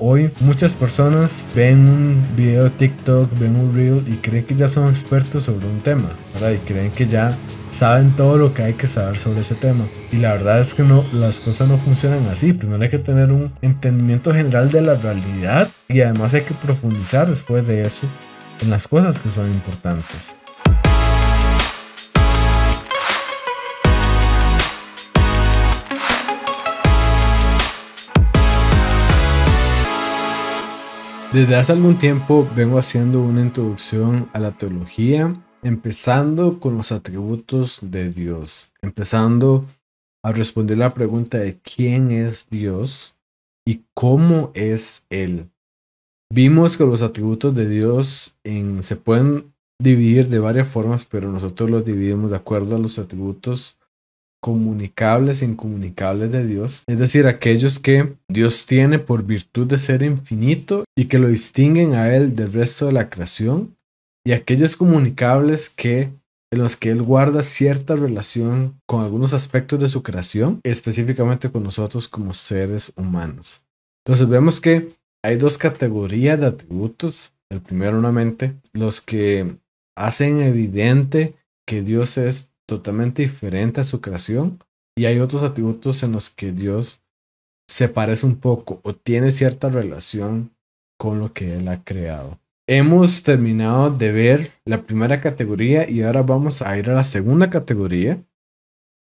hoy muchas personas ven un video de TikTok, ven un reel y creen que ya son expertos sobre un tema, ¿verdad? Y creen que ya saben todo lo que hay que saber sobre ese tema. Y la verdad es que no, las cosas no funcionan así. Primero hay que tener un entendimiento general de la realidad y además hay que profundizar después de eso en las cosas que son importantes. Desde hace algún tiempo vengo haciendo una introducción a la teología, empezando con los atributos de Dios, empezando a responder la pregunta de quién es Dios y cómo es Él. Vimos que los atributos de Dios se pueden dividir de varias formas, pero nosotros los dividimos de acuerdo a los atributos comunicables e incomunicables de Dios, es decir, aquellos que Dios tiene por virtud de ser infinito y que lo distinguen a Él del resto de la creación, y aquellos comunicables en los que Él guarda cierta relación con algunos aspectos de su creación, específicamente con nosotros como seres humanos. Entonces vemos que hay dos categorías de atributos. El primero, nuevamente, los que hacen evidente que Dios es totalmente diferente a su creación, y hay otros atributos en los que Dios se parece un poco o tiene cierta relación con lo que Él ha creado. Hemos terminado de ver la primera categoría y ahora vamos a ir a la segunda categoría,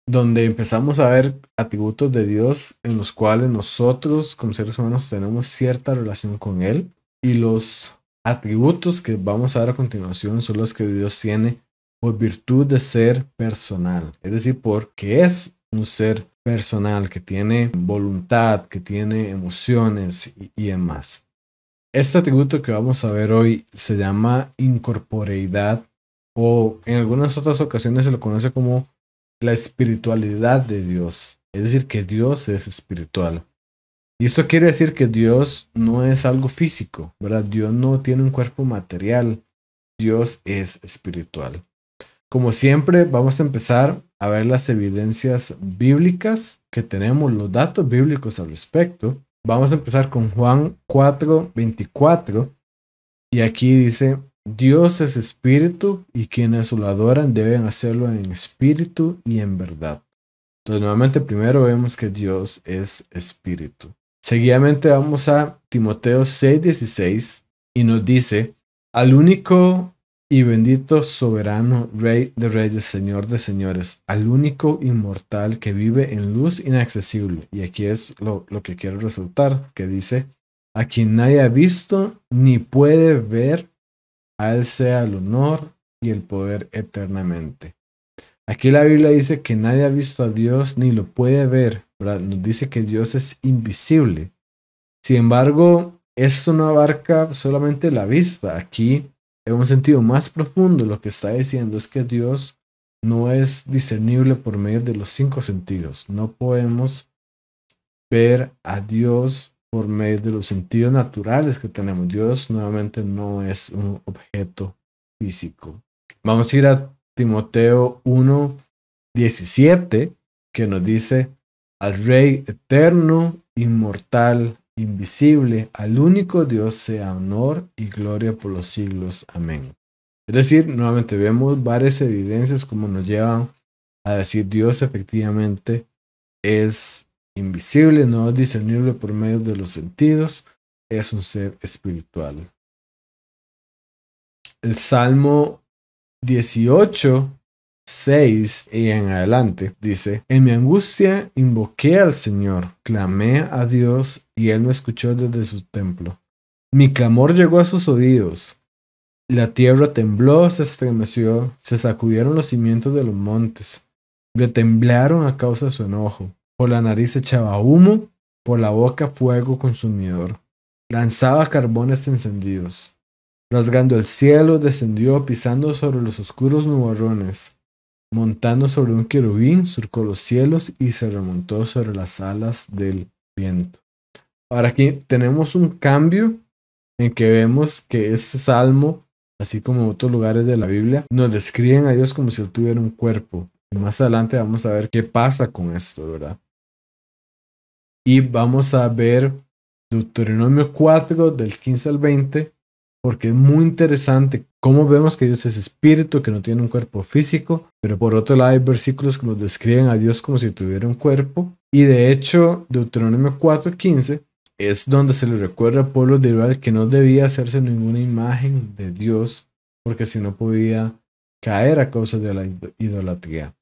donde empezamos a ver atributos de Dios en los cuales nosotros como seres humanos tenemos cierta relación con Él, y los atributos que vamos a ver a continuación son los que Dios tiene por virtud de ser personal, es decir, porque es un ser personal que tiene voluntad, que tiene emociones y demás. Este atributo que vamos a ver hoy se llama incorporeidad, o en algunas otras ocasiones se lo conoce como la espiritualidad de Dios, es decir, que Dios es espiritual. Y esto quiere decir que Dios no es algo físico, ¿verdad? Dios no tiene un cuerpo material, Dios es espiritual. Como siempre, vamos a empezar a ver las evidencias bíblicas que tenemos, los datos bíblicos al respecto. Vamos a empezar con Juan 4:24, y aquí dice: Dios es espíritu y quienes lo adoran deben hacerlo en espíritu y en verdad. Entonces, nuevamente, primero vemos que Dios es espíritu. Seguidamente vamos a Timoteo 6:16 y nos dice: al único y bendito soberano, Rey de reyes, Señor de señores, al único inmortal que vive en luz inaccesible. Y aquí es lo que quiero resaltar, que dice: a quien nadie ha visto ni puede ver, a Él sea el honor y el poder eternamente. Aquí la Biblia dice que nadie ha visto a Dios ni lo puede ver, ¿verdad? Nos dice que Dios es invisible. Sin embargo, esto no abarca solamente la vista. Aquí, en un sentido más profundo, lo que está diciendo es que Dios no es discernible por medio de los 5 sentidos. No podemos ver a Dios por medio de los sentidos naturales que tenemos. Dios nuevamente no es un objeto físico. Vamos a ir a Timoteo 1:17, que nos dice: al Rey eterno, inmortal, invisible, al único Dios sea honor y gloria por los siglos. Amén. Es decir, nuevamente vemos varias evidencias como nos llevan a decir Dios efectivamente es invisible, no es discernible por medio de los sentidos, es un ser espiritual. El Salmo 18:6 y en adelante dice: en mi angustia invoqué al Señor, clamé a Dios y Él me escuchó desde su templo. Mi clamor llegó a sus oídos. La tierra tembló, se estremeció, se sacudieron los cimientos de los montes, retemblaron a causa de su enojo. Por la nariz echaba humo, por la boca fuego consumidor. Lanzaba carbones encendidos. Rasgando el cielo, descendió pisando sobre los oscuros nubarrones. Montando sobre un querubín, surcó los cielos y se remontó sobre las alas del viento. Ahora aquí tenemos un cambio en que vemos que este salmo, así como otros lugares de la Biblia, nos describen a Dios como si Él tuviera un cuerpo. Y más adelante vamos a ver qué pasa con esto, ¿verdad? Y vamos a ver Deuteronomio 4 del 15 al 20, porque es muy interesante cómo vemos que Dios es espíritu, que no tiene un cuerpo físico, pero por otro lado hay versículos que nos describen a Dios como si tuviera un cuerpo. Y de hecho, Deuteronomio 4:15 es donde se le recuerda al pueblo de Israel que no debía hacerse ninguna imagen de Dios, porque si no podía caer a causa de la idolatría.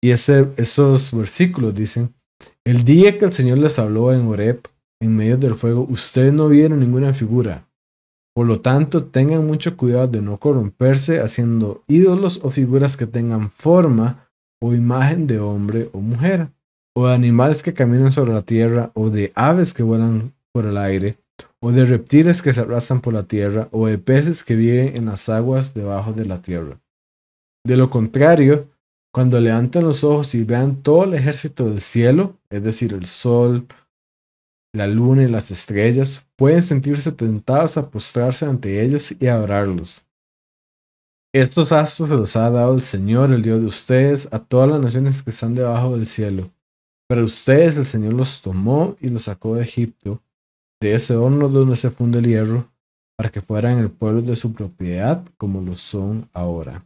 Y esos versículos dicen: el día que el Señor les habló en Horeb, en medio del fuego, ustedes no vieron ninguna figura. Por lo tanto, tengan mucho cuidado de no corromperse haciendo ídolos o figuras que tengan forma o imagen de hombre o mujer, o de animales que caminan sobre la tierra, o de aves que vuelan por el aire, o de reptiles que se arrastran por la tierra, o de peces que viven en las aguas debajo de la tierra. De lo contrario, cuando levanten los ojos y vean todo el ejército del cielo, es decir, el sol, la luna y las estrellas, pueden sentirse tentados a postrarse ante ellos y adorarlos. Estos astros se los ha dado el Señor, el Dios de ustedes, a todas las naciones que están debajo del cielo. Pero ustedes el Señor los tomó y los sacó de Egipto, de ese horno donde se funde el hierro, para que fueran el pueblo de su propiedad como lo son ahora.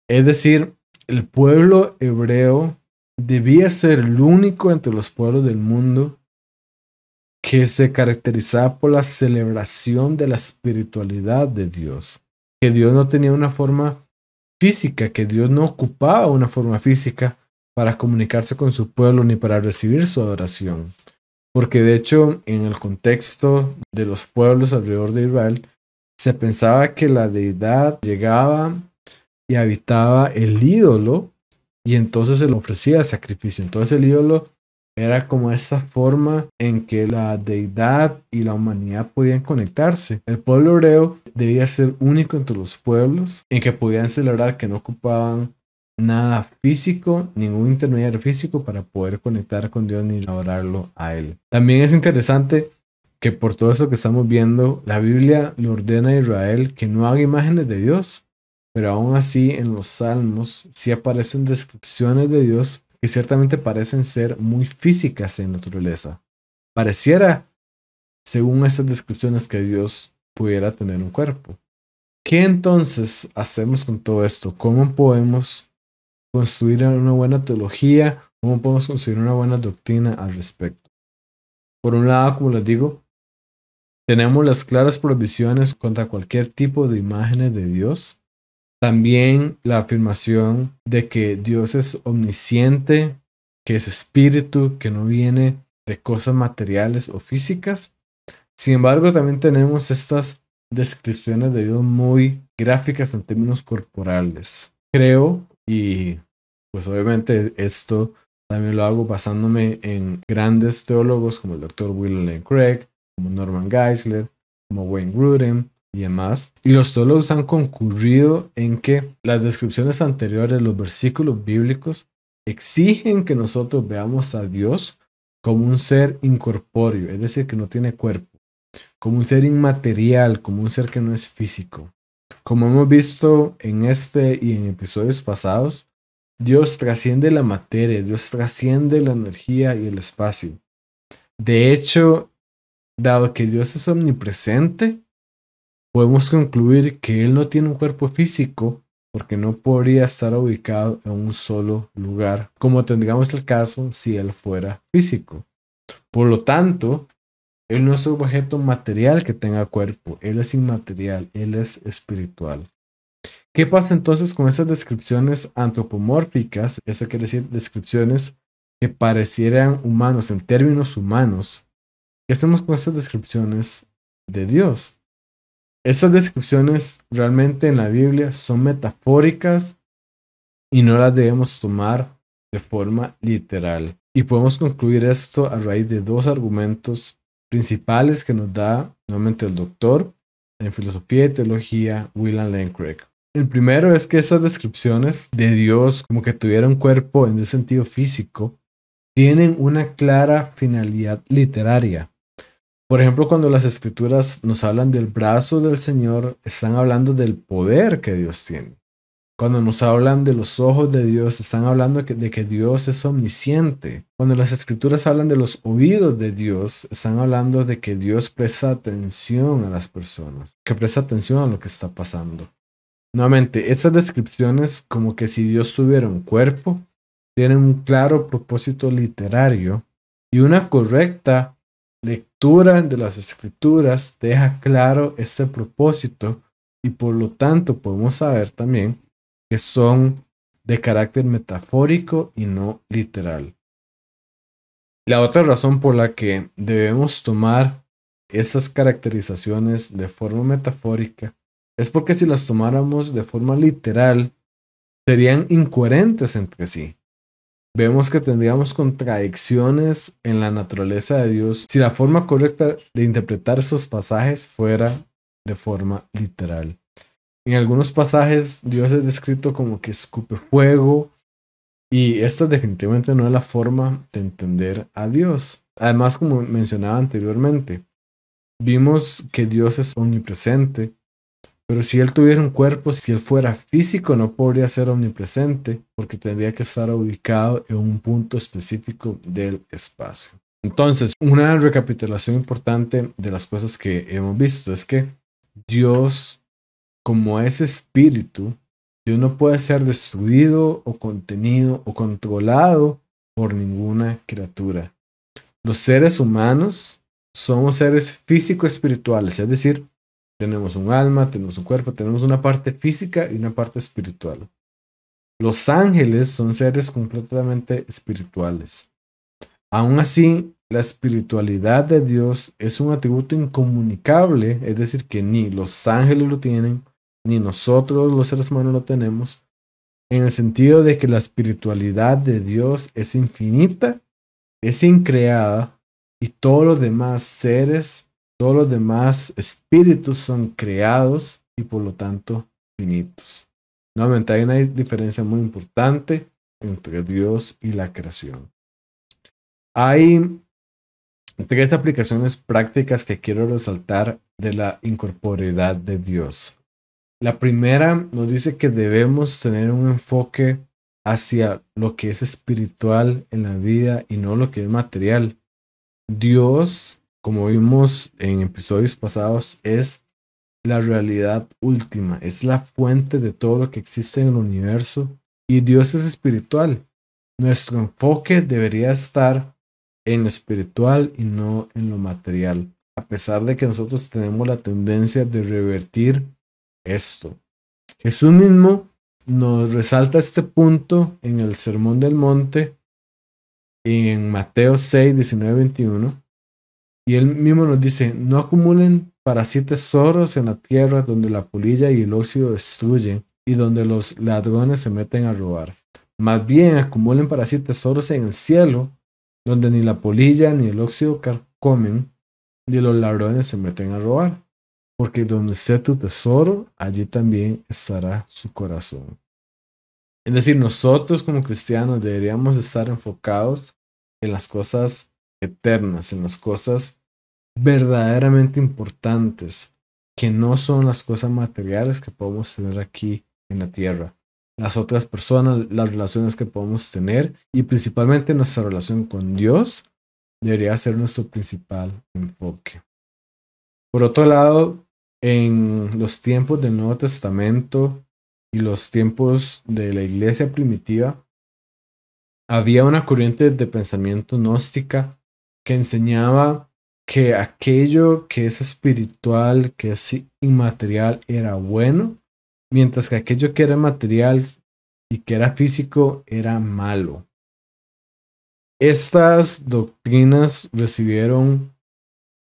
Es decir, el pueblo hebreo debía ser el único entre los pueblos del mundo que se caracterizaba por la celebración de la espiritualidad de Dios. Que Dios no tenía una forma física, que Dios no ocupaba una forma física para comunicarse con su pueblo ni para recibir su adoración. Porque de hecho, en el contexto de los pueblos alrededor de Israel, se pensaba que la deidad llegaba y habitaba el ídolo y entonces se le ofrecía sacrificio. Entonces el ídolo era como esa forma en que la deidad y la humanidad podían conectarse. El pueblo hebreo debía ser único entre los pueblos en que podían celebrar, que no ocupaban nada físico, ningún intermediario físico para poder conectar con Dios ni adorarlo a Él. También es interesante que por todo eso que estamos viendo, la Biblia le ordena a Israel que no haga imágenes de Dios, pero aún así en los Salmos sí aparecen descripciones de Dios que ciertamente parecen ser muy físicas en naturaleza. Pareciera, según estas descripciones, que Dios pudiera tener un cuerpo. ¿Qué entonces hacemos con todo esto? ¿Cómo podemos construir una buena teología? ¿Cómo podemos construir una buena doctrina al respecto? Por un lado, como les digo, tenemos las claras prohibiciones contra cualquier tipo de imágenes de Dios. También la afirmación de que Dios es omnisciente, que es espíritu, que no viene de cosas materiales o físicas. Sin embargo, también tenemos estas descripciones de Dios muy gráficas en términos corporales. Creo, y pues obviamente esto también lo hago basándome en grandes teólogos como el Dr. William Lane Craig, como Norman Geisler, como Wayne Grudem y demás. Y los teólogos han concurrido en que las descripciones anteriores, los versículos bíblicos, exigen que nosotros veamos a Dios como un ser incorpóreo, es decir, que no tiene cuerpo, como un ser inmaterial, como un ser que no es físico. Como hemos visto en este y en episodios pasados, Dios trasciende la materia, Dios trasciende la energía y el espacio. De hecho, dado que Dios es omnipresente, podemos concluir que Él no tiene un cuerpo físico porque no podría estar ubicado en un solo lugar, como tendríamos el caso si Él fuera físico. Por lo tanto, Él no es un objeto material que tenga cuerpo, Él es inmaterial, Él es espiritual. ¿Qué pasa entonces con esas descripciones antropomórficas? Eso quiere decir descripciones que parecieran humanos en términos humanos. ¿Qué hacemos con esas descripciones de Dios? Estas descripciones realmente en la Biblia son metafóricas y no las debemos tomar de forma literal. Y podemos concluir esto a raíz de dos argumentos principales que nos da nuevamente el doctor en filosofía y teología William Lane Craig. El primero es que esas descripciones de Dios como que tuviera un cuerpo en el sentido físico tienen una clara finalidad literaria. Por ejemplo, cuando las escrituras nos hablan del brazo del Señor, están hablando del poder que Dios tiene. Cuando nos hablan de los ojos de Dios, están hablando de que Dios es omnisciente. Cuando las escrituras hablan de los oídos de Dios, están hablando de que Dios presta atención a las personas, que presta atención a lo que está pasando. Nuevamente, estas descripciones, como que si Dios tuviera un cuerpo, tienen un claro propósito literario y una correcta lectura de las escrituras deja claro este propósito y por lo tanto podemos saber también que son de carácter metafórico y no literal. La otra razón por la que debemos tomar estas caracterizaciones de forma metafórica es porque si las tomáramos de forma literal, serían incoherentes entre sí. Vemos que tendríamos contradicciones en la naturaleza de Dios si la forma correcta de interpretar esos pasajes fuera de forma literal. En algunos pasajes Dios es descrito como que escupe fuego y esta definitivamente no es la forma de entender a Dios. Además, como mencionaba anteriormente, vimos que Dios es omnipresente, pero si Él tuviera un cuerpo, si Él fuera físico, no podría ser omnipresente porque tendría que estar ubicado en un punto específico del espacio. Entonces, una recapitulación importante de las cosas que hemos visto es que Dios, como es espíritu, Dios no puede ser destruido o contenido o controlado por ninguna criatura. Los seres humanos somos seres físico-espirituales, es decir, tenemos un alma, tenemos un cuerpo, tenemos una parte física y una parte espiritual. Los ángeles son seres completamente espirituales. Aún así, la espiritualidad de Dios es un atributo incomunicable, es decir, que ni los ángeles lo tienen, ni nosotros los seres humanos lo tenemos, en el sentido de que la espiritualidad de Dios es infinita, es increada, y todos los demás seres, todos los demás espíritus son creados y por lo tanto finitos. Nuevamente hay una diferencia muy importante entre Dios y la creación. Hay tres aplicaciones prácticas que quiero resaltar de la incorporeidad de Dios. La primera nos dice que debemos tener un enfoque hacia lo que es espiritual en la vida y no lo que es material. Dios, como vimos en episodios pasados, es la realidad última, es la fuente de todo lo que existe en el universo y Dios es espiritual. Nuestro enfoque debería estar en lo espiritual y no en lo material, a pesar de que nosotros tenemos la tendencia de revertir esto. Jesús mismo nos resalta este punto en el Sermón del Monte en Mateo 6, 19, 21. Y él mismo nos dice, no acumulen para sí tesoros en la tierra donde la polilla y el óxido destruyen y donde los ladrones se meten a robar. Más bien acumulen para sí tesoros en el cielo donde ni la polilla ni el óxido carcomen ni los ladrones se meten a robar. Porque donde esté tu tesoro, allí también estará su corazón. Es decir, nosotros como cristianos deberíamos estar enfocados en las cosas eternas, en las cosas verdaderamente importantes, que no son las cosas materiales que podemos tener aquí en la tierra. Las otras personas, las relaciones que podemos tener y principalmente nuestra relación con Dios debería ser nuestro principal enfoque. Por otro lado, en los tiempos del Nuevo Testamento y los tiempos de la iglesia primitiva, había una corriente de pensamiento gnóstica que enseñaba que aquello que es espiritual, que es inmaterial, era bueno, mientras que aquello que era material y que era físico era malo. Estas doctrinas recibieron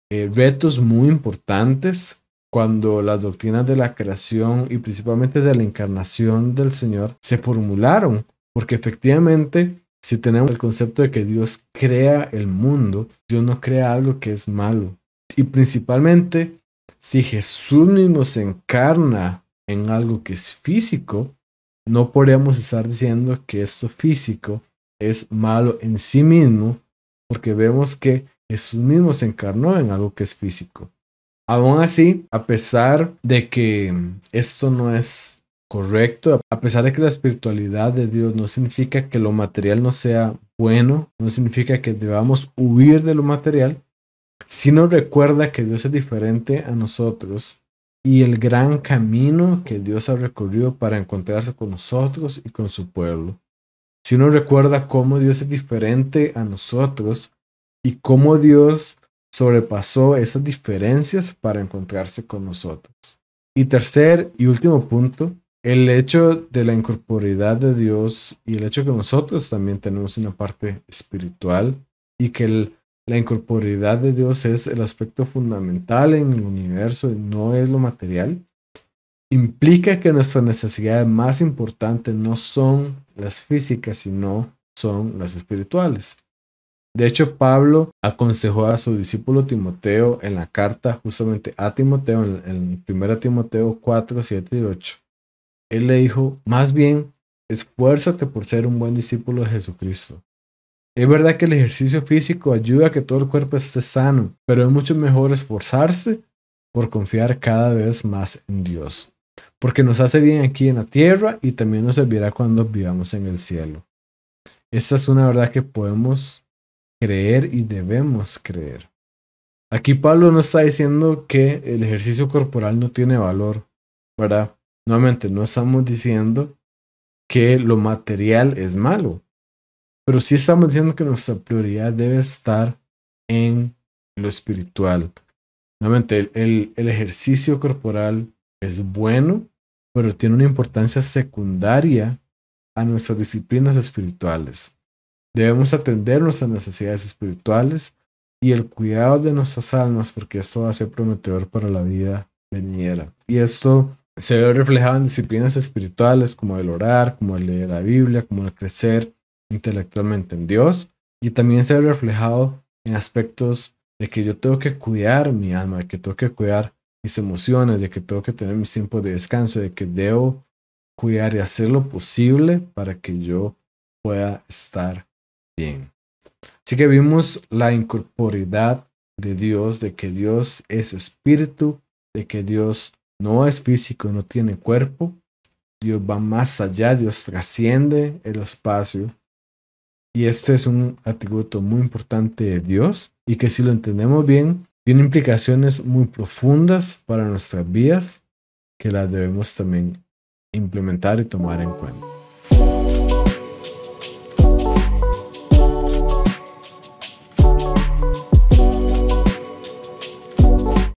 retos muy importantes cuando las doctrinas de la creación y principalmente de la encarnación del Señor se formularon, porque efectivamente si tenemos el concepto de que Dios crea el mundo, Dios no crea algo que es malo. Y principalmente si Jesús mismo se encarna en algo que es físico, no podríamos estar diciendo que esto físico es malo en sí mismo, porque vemos que Jesús mismo se encarnó en algo que es físico. Aún así, a pesar de que esto no es correcto, a pesar de que la espiritualidad de Dios no significa que lo material no sea bueno, no significa que debamos huir de lo material, sí nos recuerda que Dios es diferente a nosotros y el gran camino que Dios ha recorrido para encontrarse con nosotros y con su pueblo. Sí nos recuerda cómo Dios es diferente a nosotros y cómo Dios sobrepasó esas diferencias para encontrarse con nosotros. Y tercer y último punto, el hecho de la incorporeidad de Dios y el hecho que nosotros también tenemos una parte espiritual y que la incorporeidad de Dios es el aspecto fundamental en el universo y no es lo material, implica que nuestras necesidades más importantes no son las físicas, sino son las espirituales. De hecho, Pablo aconsejó a su discípulo Timoteo en la carta justamente a Timoteo, en 1 Timoteo 4, 7 y 8. Él le dijo, más bien, esfuérzate por ser un buen discípulo de Jesucristo. Es verdad que el ejercicio físico ayuda a que todo el cuerpo esté sano, pero es mucho mejor esforzarse por confiar cada vez más en Dios, porque nos hace bien aquí en la tierra y también nos servirá cuando vivamos en el cielo. Esta es una verdad que podemos creer y debemos creer. Aquí Pablo no está diciendo que el ejercicio corporal no tiene valor, ¿verdad? Nuevamente, no estamos diciendo que lo material es malo, pero sí estamos diciendo que nuestra prioridad debe estar en lo espiritual. Nuevamente, el ejercicio corporal es bueno, pero tiene una importancia secundaria a nuestras disciplinas espirituales. Debemos atender nuestras necesidades espirituales y el cuidado de nuestras almas, porque esto va a ser prometedor para la vida venidera. Y esto se ve reflejado en disciplinas espirituales como el orar, como el leer la Biblia, como el crecer intelectualmente en Dios, y también se ve reflejado en aspectos de que yo tengo que cuidar mi alma, de que tengo que cuidar mis emociones, de que tengo que tener mis tiempos de descanso, de que debo cuidar y hacer lo posible para que yo pueda estar bien. Así que vimos la incorporeidad de Dios, de que Dios es espíritu, de que Dios no es físico, no tiene cuerpo. Dios va más allá, Dios trasciende el espacio. Y este es un atributo muy importante de Dios y que si lo entendemos bien, tiene implicaciones muy profundas para nuestras vidas que las debemos también implementar y tomar en cuenta.